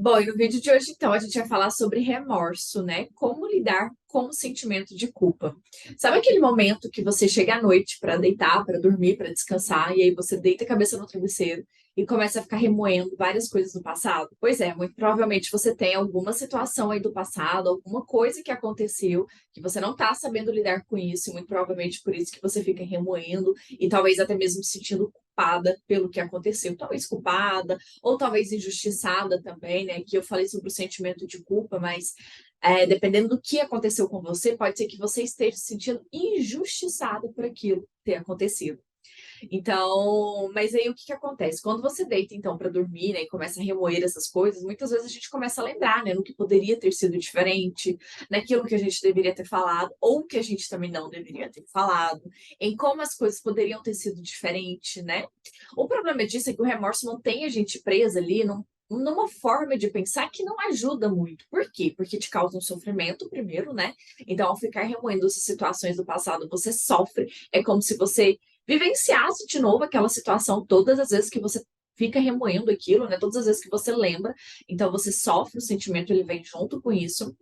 Bom, e no vídeo de hoje, então, a gente vai falar sobre remorso, né? Como lidar com o sentimento de culpa. Sabe aquele momento que você chega à noite para deitar, para dormir, para descansar, e aí você deita a cabeça no travesseiro e começa a ficar remoendo várias coisas do passado? Pois é, muito provavelmente você tem alguma situação aí do passado, alguma coisa que aconteceu, que você não está sabendo lidar com isso, e muito provavelmente por isso que você fica remoendo e talvez até mesmo se sentindo culpada pelo que aconteceu, talvez culpada ou talvez injustiçada também, né? Que eu falei sobre o sentimento de culpa, mas dependendo do que aconteceu com você, pode ser que você esteja se sentindo injustiçada por aquilo ter acontecido. Então, mas aí o que que acontece? Quando você deita, então, para dormir, né, e começa a remoer essas coisas, muitas vezes a gente começa a lembrar, né, no que poderia ter sido diferente, naquilo que a gente deveria ter falado, ou que a gente também não deveria ter falado, em como as coisas poderiam ter sido diferentes, né? O problema disso é que o remorso mantém a gente presa ali numa forma de pensar que não ajuda muito. Por quê? Porque te causa um sofrimento, primeiro, né? Então, ao ficar remoendo essas situações do passado, você sofre. É como se você vivenciasse de novo aquela situação todas as vezes que você fica remoendo aquilo, né? Todas as vezes que você lembra. Então, você sofre, o sentimento ele vem junto com isso.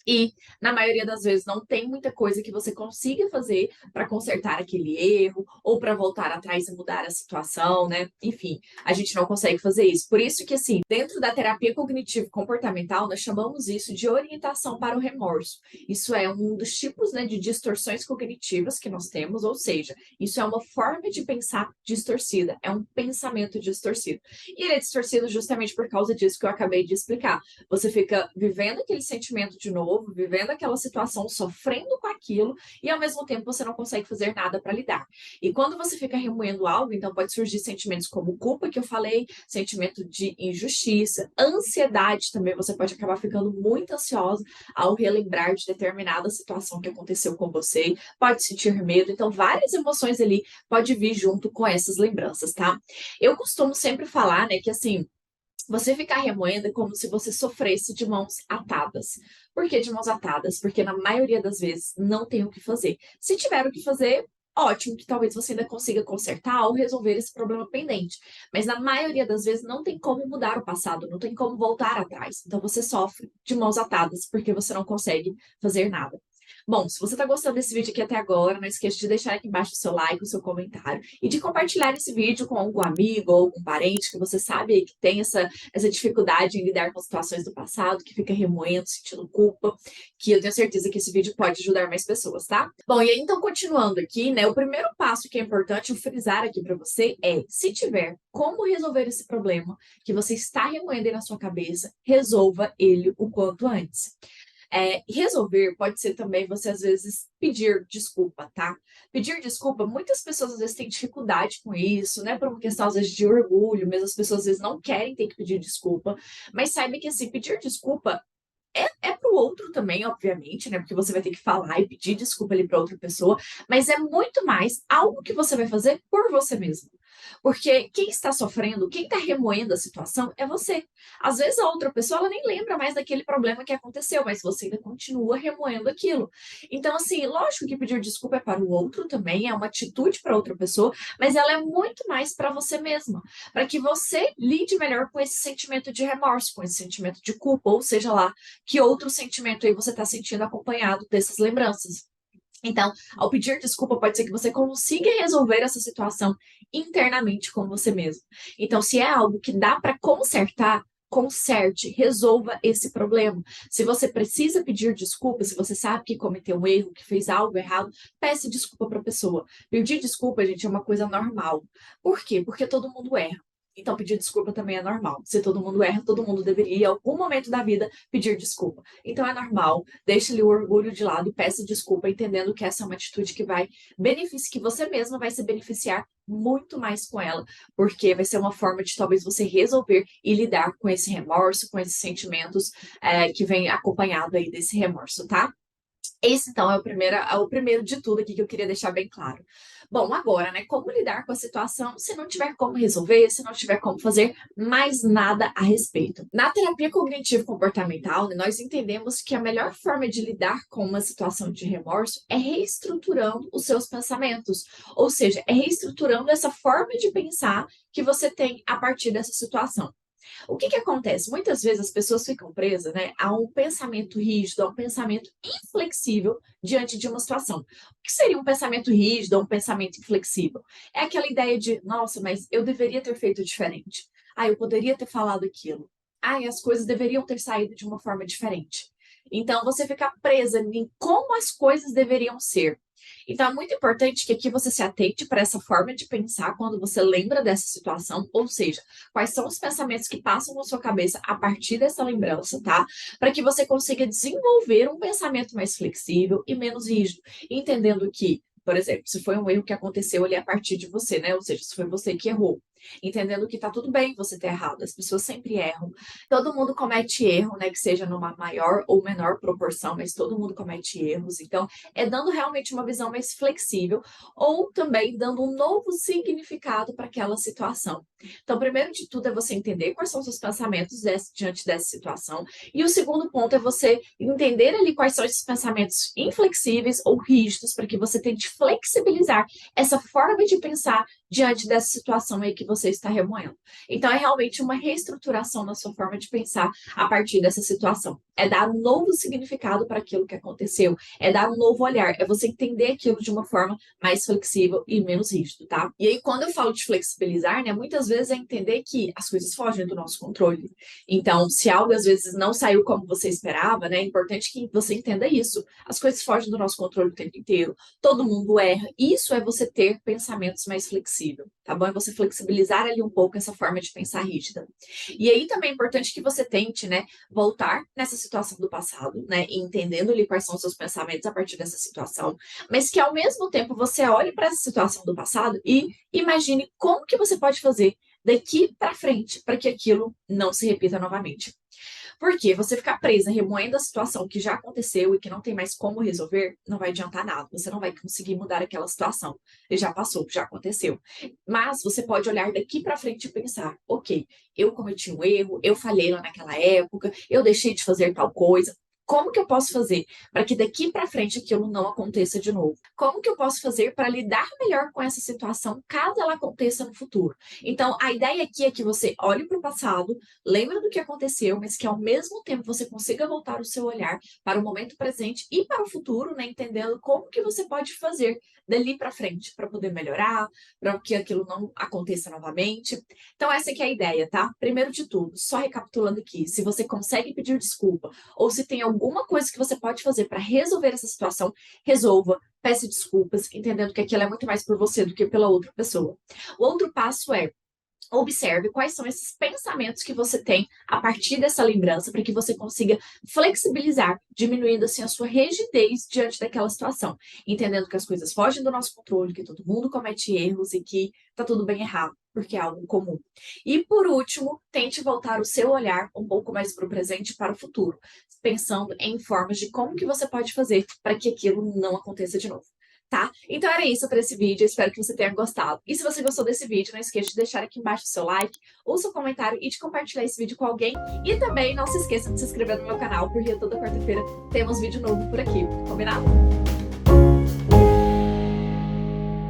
E, na maioria das vezes, não tem muita coisa que você consiga fazer para consertar aquele erro ou para voltar atrás e mudar a situação, né? Enfim, a gente não consegue fazer isso. Por isso que, assim, dentro da terapia cognitivo-comportamental, nós chamamos isso de orientação para o remorso. Isso é um dos tipos, né, de distorções cognitivas que nós temos, ou seja, isso é uma forma de pensar distorcida, é um pensamento distorcido. E ele é distorcido justamente por causa disso que eu acabei de explicar. Você fica vivendo aquele sentimento de novo, vivendo aquela situação, sofrendo com aquilo, e ao mesmo tempo você não consegue fazer nada para lidar. E quando você fica remoendo algo, então pode surgir sentimentos como culpa, que eu falei, sentimento de injustiça, ansiedade também, você pode acabar ficando muito ansiosa ao relembrar de determinada situação que aconteceu com você, pode sentir medo, então várias emoções ali pode vir junto com essas lembranças, tá? Eu costumo sempre falar, né, que assim, você ficar remoendo é como se você sofresse de mãos atadas. Por que de mãos atadas? Porque na maioria das vezes não tem o que fazer. Se tiver o que fazer, ótimo, que talvez você ainda consiga consertar ou resolver esse problema pendente. Mas na maioria das vezes não tem como mudar o passado, não tem como voltar atrás. Então você sofre de mãos atadas porque você não consegue fazer nada. Bom, se você está gostando desse vídeo aqui até agora, não esqueça de deixar aqui embaixo o seu like, o seu comentário e de compartilhar esse vídeo com algum amigo ou algum parente que você sabe que tem essa dificuldade em lidar com situações do passado, que fica remoendo, sentindo culpa, que eu tenho certeza que esse vídeo pode ajudar mais pessoas, tá? Bom, e aí então continuando aqui, né, o primeiro passo que é importante eu frisar aqui para você é, se tiver como resolver esse problema que você está remoendo aí na sua cabeça, resolva ele o quanto antes. Resolver pode ser também você, às vezes, pedir desculpa, tá? Pedir desculpa, muitas pessoas às vezes têm dificuldade com isso, né? Por uma questão, às vezes, de orgulho, mesmo as pessoas às vezes não querem ter que pedir desculpa, mas saiba que, assim, pedir desculpa é para o outro também, obviamente, né? Porque você vai ter que falar e pedir desculpa ali para outra pessoa, mas é muito mais algo que você vai fazer por você mesmo. Porque quem está sofrendo, quem está remoendo a situação é você. Às vezes a outra pessoa ela nem lembra mais daquele problema que aconteceu, mas você ainda continua remoendo aquilo. Então, assim, lógico que pedir desculpa é para o outro também, é uma atitude para outra pessoa, mas ela é muito mais para você mesma, para que você lide melhor com esse sentimento de remorso, com esse sentimento de culpa, ou seja lá, que outro sentimento aí você está sentindo acompanhado dessas lembranças. Então, ao pedir desculpa, pode ser que você consiga resolver essa situação internamente com você mesmo. Então, se é algo que dá para consertar, conserte, resolva esse problema. Se você precisa pedir desculpa, se você sabe que cometeu um erro, que fez algo errado, peça desculpa para a pessoa. Pedir desculpa, gente, é uma coisa normal. Por quê? Porque todo mundo erra. Então, pedir desculpa também é normal. Se todo mundo erra, todo mundo deveria, em algum momento da vida, pedir desculpa. Então, é normal. Deixe ali o orgulho de lado e peça desculpa, entendendo que essa é uma atitude que vai beneficiar, que você mesma vai se beneficiar muito mais com ela, porque vai ser uma forma de talvez você resolver e lidar com esse remorso, com esses sentimentos que vem acompanhado aí desse remorso, tá? Esse, então, é o primeiro de tudo aqui que eu queria deixar bem claro. Bom, agora, né? Como lidar com a situação se não tiver como resolver, se não tiver como fazer mais nada a respeito? Na terapia cognitivo-comportamental, né, nós entendemos que a melhor forma de lidar com uma situação de remorso é reestruturando os seus pensamentos. Ou seja, é reestruturando essa forma de pensar que você tem a partir dessa situação. O que que acontece? Muitas vezes as pessoas ficam presas, né, a um pensamento rígido, a um pensamento inflexível diante de uma situação. O que seria um pensamento rígido ou um pensamento inflexível? É aquela ideia de, nossa, mas eu deveria ter feito diferente. Ah, eu poderia ter falado aquilo. Ah, e as coisas deveriam ter saído de uma forma diferente. Então, você fica presa em como as coisas deveriam ser. Então, é muito importante que aqui você se atente para essa forma de pensar quando você lembra dessa situação, ou seja, quais são os pensamentos que passam na sua cabeça a partir dessa lembrança, tá? Para que você consiga desenvolver um pensamento mais flexível e menos rígido, entendendo que, por exemplo, se foi um erro que aconteceu ali a partir de você, né? Ou seja, se foi você que errou. Entendendo que tá tudo bem você ter errado, as pessoas sempre erram, todo mundo comete erro, né? Que seja numa maior ou menor proporção, mas todo mundo comete erros. Então, é dando realmente uma visão mais flexível ou também dando um novo significado para aquela situação. Então, primeiro de tudo é você entender quais são os seus pensamentos diante dessa situação. E o segundo ponto é você entender ali quais são esses pensamentos inflexíveis ou rígidos para que você tente flexibilizar essa forma de pensar diante dessa situação aí que você está remoendo. Então, é realmente uma reestruturação na sua forma de pensar a partir dessa situação. É dar um novo significado para aquilo que aconteceu, é dar um novo olhar, é você entender aquilo de uma forma mais flexível e menos rígido, tá? E aí, quando eu falo de flexibilizar, né, muitas vezes é entender que as coisas fogem do nosso controle. Então, se algo às vezes não saiu como você esperava, né, é importante que você entenda isso. As coisas fogem do nosso controle o tempo inteiro, todo mundo erra. Isso é você ter pensamentos mais flexíveis, tá bom? É você flexibilizar ali um pouco essa forma de pensar rígida. E aí também é importante que você tente, né, voltar nessa situação do passado, né, e entendendo ali quais são os seus pensamentos a partir dessa situação, mas que ao mesmo tempo você olhe para essa situação do passado e imagine como que você pode fazer daqui para frente para que aquilo não se repita novamente. Porque você ficar presa, remoendo a situação que já aconteceu e que não tem mais como resolver, não vai adiantar nada. Você não vai conseguir mudar aquela situação. E já passou, já aconteceu. Mas você pode olhar daqui para frente e pensar: ok, eu cometi um erro, eu falhei lá naquela época, eu deixei de fazer tal coisa. Como que eu posso fazer para que daqui para frente aquilo não aconteça de novo? Como que eu posso fazer para lidar melhor com essa situação caso ela aconteça no futuro? Então, a ideia aqui é que você olhe para o passado, lembra do que aconteceu, mas que ao mesmo tempo você consiga voltar o seu olhar para o momento presente e para o futuro, né, entendendo como que você pode fazer dali para frente para poder melhorar, para que aquilo não aconteça novamente. Então essa que é a ideia, tá? Primeiro de tudo, só recapitulando aqui, se você consegue pedir desculpa ou se tem alguma coisa que você pode fazer para resolver essa situação, resolva. Peça desculpas, entendendo que aquilo é muito mais por você do que pela outra pessoa. O outro passo é observe quais são esses pensamentos que você tem a partir dessa lembrança para que você consiga flexibilizar, diminuindo assim a sua rigidez diante daquela situação, entendendo que as coisas fogem do nosso controle, que todo mundo comete erros e que tá tudo bem errado, porque é algo comum. E por último, tente voltar o seu olhar um pouco mais para o presente e para o futuro, pensando em formas de como que você pode fazer para que aquilo não aconteça de novo. Tá? Então era isso para esse vídeo, eu espero que você tenha gostado. E se você gostou desse vídeo, não esqueça de deixar aqui embaixo o seu like, ou seu comentário e de compartilhar esse vídeo com alguém. E também não se esqueça de se inscrever no meu canal, porque toda quarta-feira temos vídeo novo por aqui, combinado?